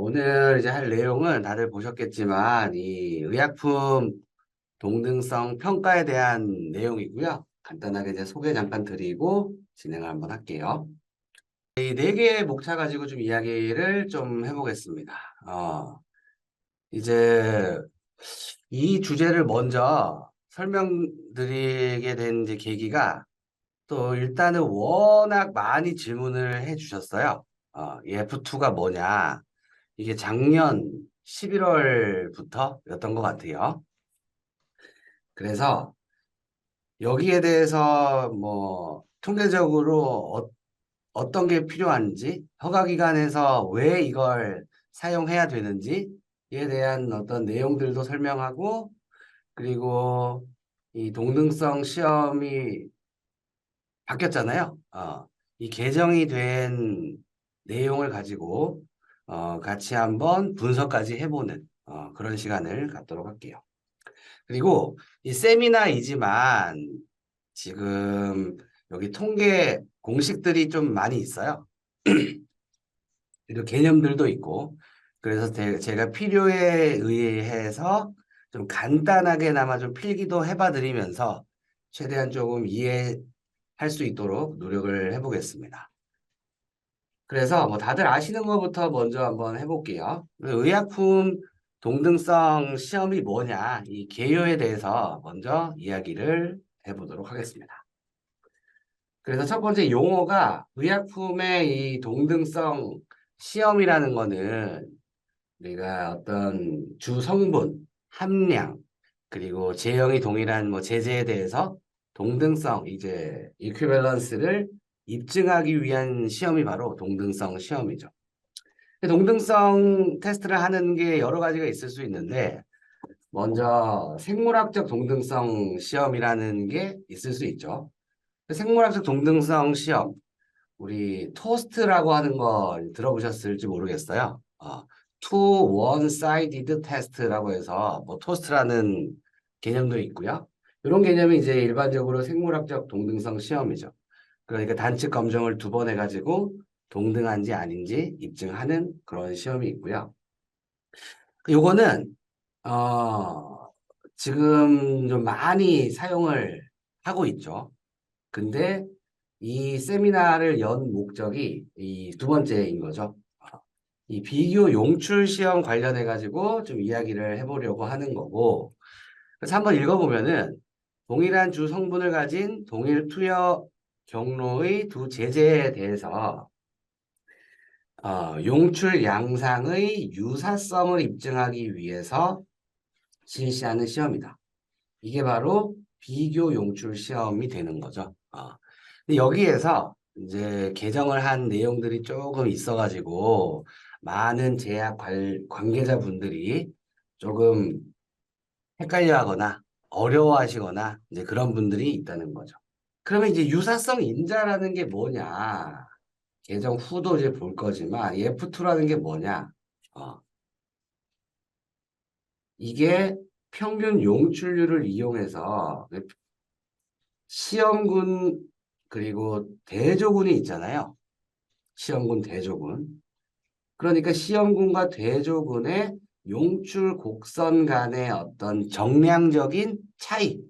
오늘 이제 할 내용은 다들 보셨겠지만, 이 의약품 동등성 평가에 대한 내용이고요. 간단하게 이제 소개 잠깐 드리고 진행을 한번 할게요. 이 네 개의 목차 가지고 좀 이야기를 좀 해보겠습니다. 이제 이 주제를 먼저 설명드리게 된 이제 계기가 또 일단은 워낙 많이 질문을 해 주셨어요. 이 F2가 뭐냐? 이게 작년 11월부터였던 것 같아요. 그래서 여기에 대해서 뭐 통계적으로 어떤 게 필요한지, 허가기관에서 왜 이걸 사용해야 되는지에 대한 어떤 내용들도 설명하고, 그리고 이 동등성 시험이 바뀌었잖아요. 이 개정이 된 내용을 가지고 같이 한번 분석까지 해보는 그런 시간을 갖도록 할게요. 그리고 이 세미나이지만 지금 여기 통계 공식들이 좀 많이 있어요. 그리고 개념들도 있고. 그래서 제가 필요에 의해서 좀 간단하게나마 좀 필기도 해봐 드리면서 최대한 조금 이해할 수 있도록 노력을 해보겠습니다. 그래서 뭐 다들 아시는 것부터 먼저 한번 해볼게요. 의약품 동등성 시험이 뭐냐, 이 개요에 대해서 먼저 이야기를 해보도록 하겠습니다. 그래서 첫 번째 용어가 의약품의 이 동등성 시험이라는 거는 우리가 어떤 주 성분, 함량, 그리고 제형이 동일한 뭐 제제에 대해서 동등성, 이제 이퀴밸런스를 입증하기 위한 시험이 바로 동등성 시험이죠. 동등성 테스트를 하는 게 여러 가지가 있을 수 있는데, 먼저 생물학적 동등성 시험이라는 게 있을 수 있죠. 생물학적 동등성 시험, 우리 토스트라고 하는 거 들어보셨을지 모르겠어요. Two One-Sided Test라고 해서 뭐 토스트라는 개념도 있고요. 이런 개념이 이제 일반적으로 생물학적 동등성 시험이죠. 그러니까 단측 검정을 두 번 해가지고 동등한지 아닌지 입증하는 그런 시험이 있고요. 요거는 어, 지금 좀 많이 사용을 하고 있죠. 근데 이 세미나를 연 목적이 이 두 번째인 거죠. 이 비교 용출 시험 관련해 가지고 좀 이야기를 해보려고 하는 거고. 그래서 한번 읽어보면은 동일한 주 성분을 가진 동일 투여 경로의 두 제제에 대해서 용출 양상의 유사성을 입증하기 위해서 실시하는 시험이다. 이게 바로 비교 용출 시험이 되는 거죠. 근데 여기에서 이제 개정을 한 내용들이 조금 있어가지고 많은 제약 관계자분들이 조금 헷갈려 하거나 어려워하시거나 이제 그런 분들이 있다는 거죠. 그러면 이제 유사성 인자라는 게 뭐냐? 개정 후도 이제 볼 거지만 F2라는 게 뭐냐? 어, 이게 평균 용출률을 이용해서 시험군 그리고 대조군이 있잖아요. 시험군, 대조군. 그러니까 시험군과 대조군의 용출 곡선 간의 어떤 정량적인 차이,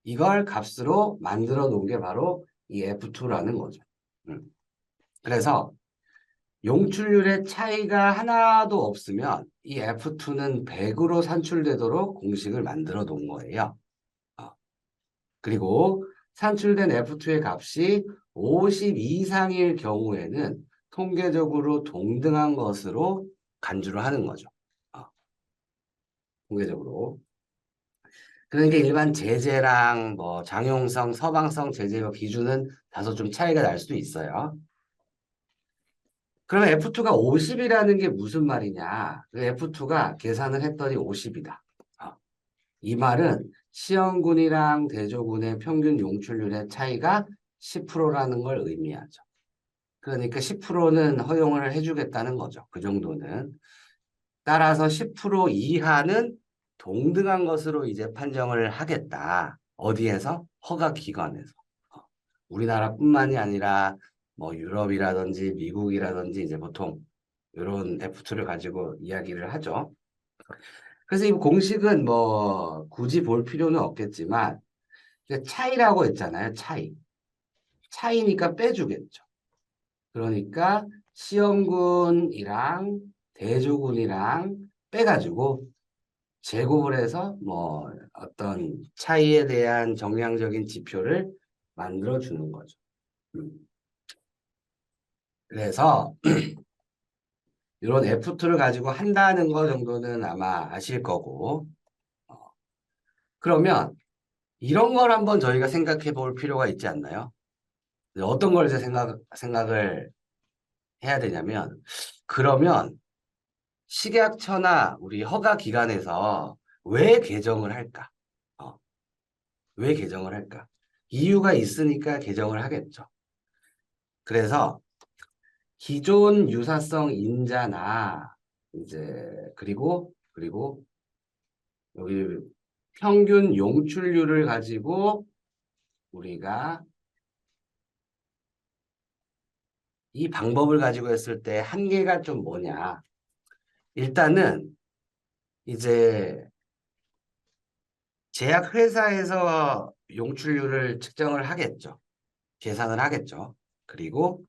이걸 값으로 만들어 놓은 게 바로 이 F2라는 거죠. 음. 그래서 용출률의 차이가 하나도 없으면 이 F2는 100으로 산출되도록 공식을 만들어 놓은 거예요. 어. 그리고 산출된 F2의 값이 50 이상일 경우에는 통계적으로 동등한 것으로 간주를 하는 거죠. 어, 통계적으로. 그러니까 일반 제재랑 뭐 장용성, 서방성 제재와 기준은 다소 좀 차이가 날 수도 있어요. 그러면 F2가 50이라는 게 무슨 말이냐? F2가 계산을 했더니 50이다. 이 말은 시험군이랑 대조군의 평균 용출률의 차이가 10%라는 걸 의미하죠. 그러니까 10%는 허용을 해주겠다는 거죠. 그 정도는. 따라서 10% 이하는 동등한 것으로 이제 판정을 하겠다. 어디에서? 허가기관에서. 어, 우리나라뿐만이 아니라 뭐 유럽이라든지 미국이라든지 이제 보통 이런 F2를 가지고 이야기를 하죠. 그래서 이 공식은 뭐 굳이 볼 필요는 없겠지만 차이라고 했잖아요. 차이. 차이니까 빼주겠죠. 그러니까 시험군이랑 대조군이랑 빼가지고 제곱을 해서 뭐 어떤 차이에 대한 정량적인 지표를 만들어 주는 거죠. 음. 그래서 이런 F2를 가지고 한다는 거 정도는 아마 아실 거고 어, 그러면 이런 걸 한번 저희가 생각해 볼 필요가 있지 않나요? 어떤 걸 이제 생각을 해야 되냐면 그러면 식약처나 우리 허가 기관에서 왜 개정을 할까? 어, 왜 개정을 할까? 이유가 있으니까 개정을 하겠죠. 그래서 기존 유사성 인자나 이제 그리고 여기 평균 용출률을 가지고 우리가 이 방법을 가지고 했을 때 한계가 좀 뭐냐? 일단은 이제 제약회사에서 용출률을 측정을 하겠죠. 계산을 하겠죠. 그리고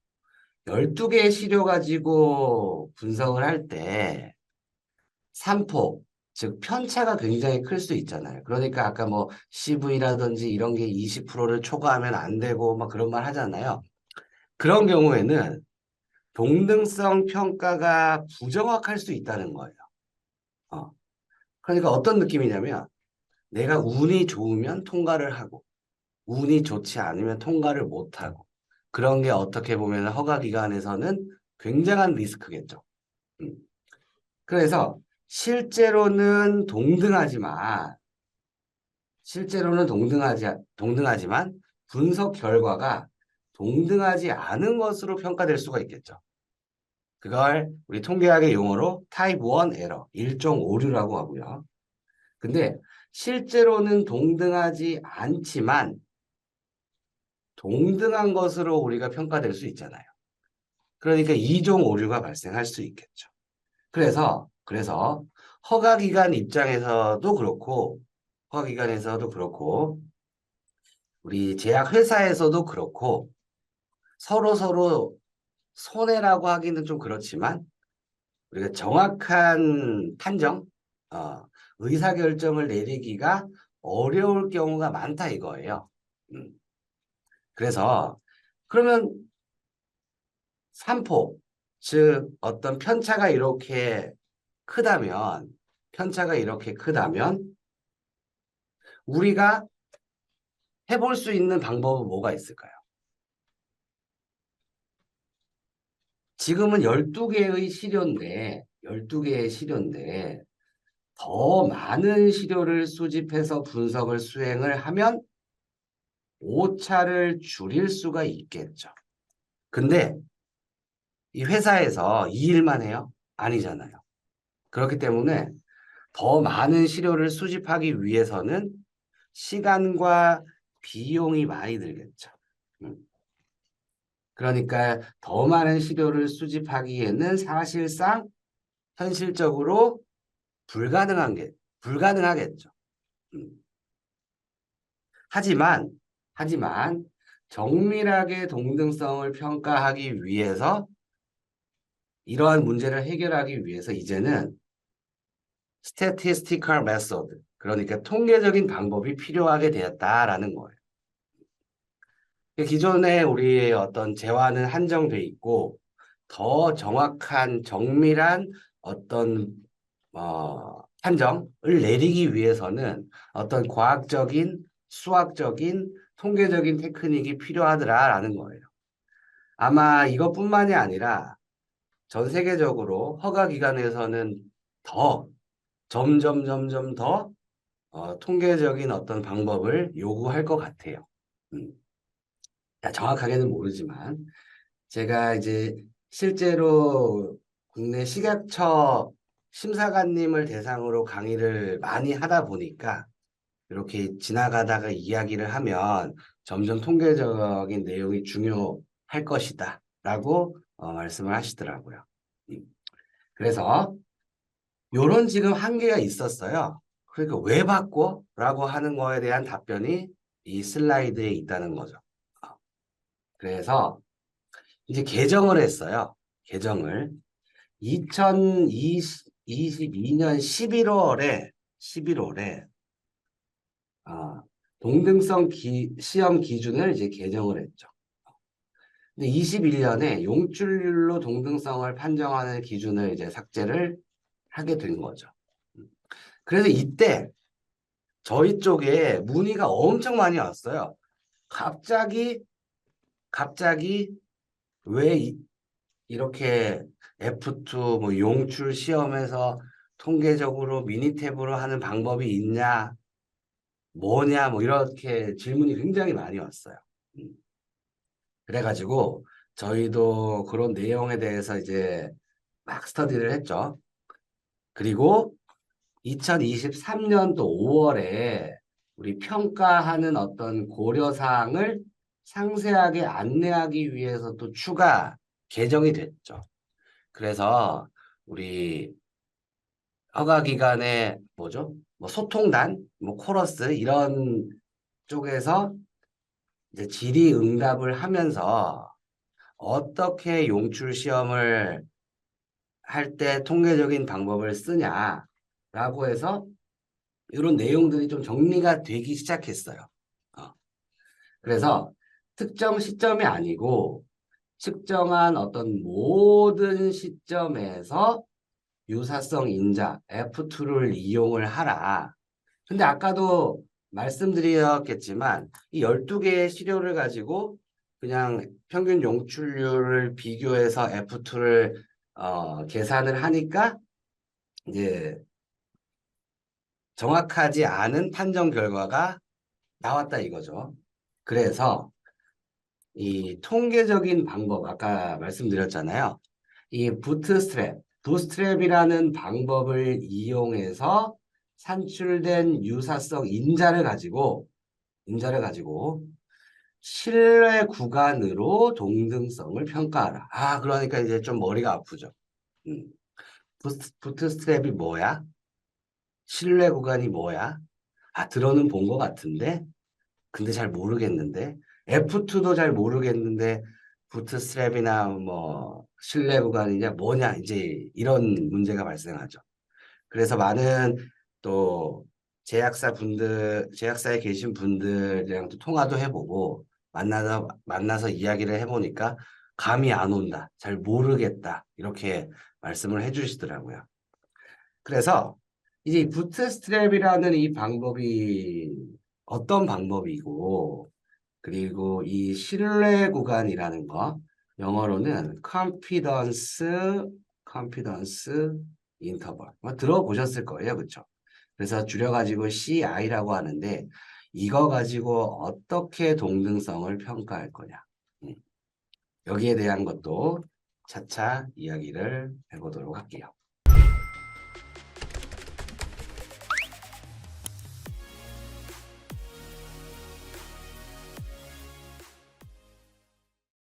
12개의 시료 가지고 분석을 할 때 산포, 즉 편차가 굉장히 클 수 있잖아요. 그러니까 아까 뭐 CV라든지 이런 게 20%를 초과하면 안 되고 막 그런 말 하잖아요. 그런 경우에는 동등성 평가가 부정확할 수 있다는 거예요. 어. 그러니까 어떤 느낌이냐면 내가 운이 좋으면 통과를 하고 운이 좋지 않으면 통과를 못하고 그런 게 어떻게 보면 허가기관에서는 굉장한 리스크겠죠. 음. 그래서 실제로는 동등하지만 분석 결과가 동등하지 않은 것으로 평가될 수가 있겠죠. 그걸 우리 통계학의 용어로 타입 1 에러, 일종 오류라고 하고요. 근데 실제로는 동등하지 않지만 동등한 것으로 우리가 평가될 수 있잖아요. 그러니까 이종 오류가 발생할 수 있겠죠. 그래서 허가기관에서도 그렇고 우리 제약회사에서도 그렇고 서로 손해라고 하기는 좀 그렇지만 우리가 정확한 판정, 어, 의사결정을 내리기가 어려울 경우가 많다 이거예요. 음. 그래서 그러면 산포, 즉 어떤 편차가 이렇게 크다면 우리가 해볼 수 있는 방법은 뭐가 있을까요? 지금은 12개의 시료인데 더 많은 시료를 수집해서 분석을 수행을 하면 오차를 줄일 수가 있겠죠. 근데 이 회사에서 이 일만 해요? 아니잖아요. 그렇기 때문에 더 많은 시료를 수집하기 위해서는 시간과 비용이 많이 들겠죠. 음. 그러니까 더 많은 시료를 수집하기에는 사실상 현실적으로 불가능하겠죠. 음. 하지만, 하지만 정밀하게 동등성을 평가하기 위해서 이러한 문제를 해결하기 위해서 이제는 statistical method, 그러니까 통계적인 방법이 필요하게 되었다라는 거예요. 기존에 우리의 어떤 재화는 한정돼 있고 더 정확한 정밀한 어떤 판정을 내리기 위해서는 어떤 과학적인, 수학적인, 통계적인 테크닉이 필요하더라라는 거예요. 아마 이것뿐만이 아니라 전 세계적으로 허가기관에서는 더 점점 더 통계적인 어떤 방법을 요구할 것 같아요. 음. 정확하게는 모르지만 제가 이제 실제로 국내 식약처 심사관님을 대상으로 강의를 많이 하다 보니까 이렇게 지나가다가 이야기를 하면 점점 통계적인 내용이 중요할 것이다 라고 말씀을 하시더라고요. 음. 그래서 요런 지금 한계가 있었어요. 그러니까 왜 바꿔? 라고 하는 거에 대한 답변이 이 슬라이드에 있다는 거죠. 그래서 이제 개정을 했어요. 개정을. 2022년 11월에 동등성 시험 기준을 이제 개정을 했죠. 근데 21년에 용출률로 동등성을 판정하는 기준을 이제 삭제를 하게 된 거죠. 그래서 이때 저희 쪽에 문의가 엄청 많이 왔어요. 갑자기 왜 이렇게 F2 뭐 용출 시험에서 통계적으로 미니탭으로 하는 방법이 있냐, 뭐냐, 뭐 이렇게 질문이 굉장히 많이 왔어요. 그래가지고 저희도 그런 내용에 대해서 이제 막 스터디를 했죠. 그리고 2023년도 5월에 우리 평가하는 어떤 고려사항을 상세하게 안내하기 위해서 또 추가 개정이 됐죠. 그래서 우리 허가기관의 뭐죠? 뭐 소통단, 뭐 코러스 이런 쪽에서 이제 질의응답을 하면서 어떻게 용출 시험을 할 때 통계적인 방법을 쓰냐라고 해서 이런 내용들이 좀 정리가 되기 시작했어요. 어. 그래서 특정 시점이 아니고 측정한 어떤 모든 시점에서 유사성 인자 F2를 이용을 하라. 근데 아까도 말씀드렸겠지만 이 12개의 시료를 가지고 그냥 평균 용출률을 비교해서 F2를 계산을 하니까 이제 정확하지 않은 판정 결과가 나왔다 이거죠. 그래서 이 통계적인 방법 아까 말씀드렸잖아요. 이 부트스트랩이라는 방법을 이용해서 산출된 유사성 인자를 가지고 신뢰 구간으로 동등성을 평가하라. 그러니까 이제 좀 머리가 아프죠. 음. 부트스트랩이 뭐야? 신뢰 구간이 뭐야? 들어는 본 것 같은데, 근데 잘 모르겠는데, F2도 잘 모르겠는데, 부트스트랩이나 뭐, 신뢰 구간이냐, 뭐냐, 이제 이런 문제가 발생하죠. 그래서 많은 또 제약사에 계신 분들이랑 또 통화도 해보고, 만나서 이야기를 해보니까, 감이 안 온다, 잘 모르겠다, 이렇게 말씀을 해주시더라고요. 그래서 이제 이 부트스트랩이라는 이 방법이 어떤 방법이고 그리고 이 신뢰 구간이라는 거 영어로는 confidence interval 들어보셨을 거예요. 그렇죠? 그래서 줄여가지고 CI라고 하는데 이거 가지고 어떻게 동등성을 평가할 거냐. 여기에 대한 것도 차차 이야기를 해보도록 할게요.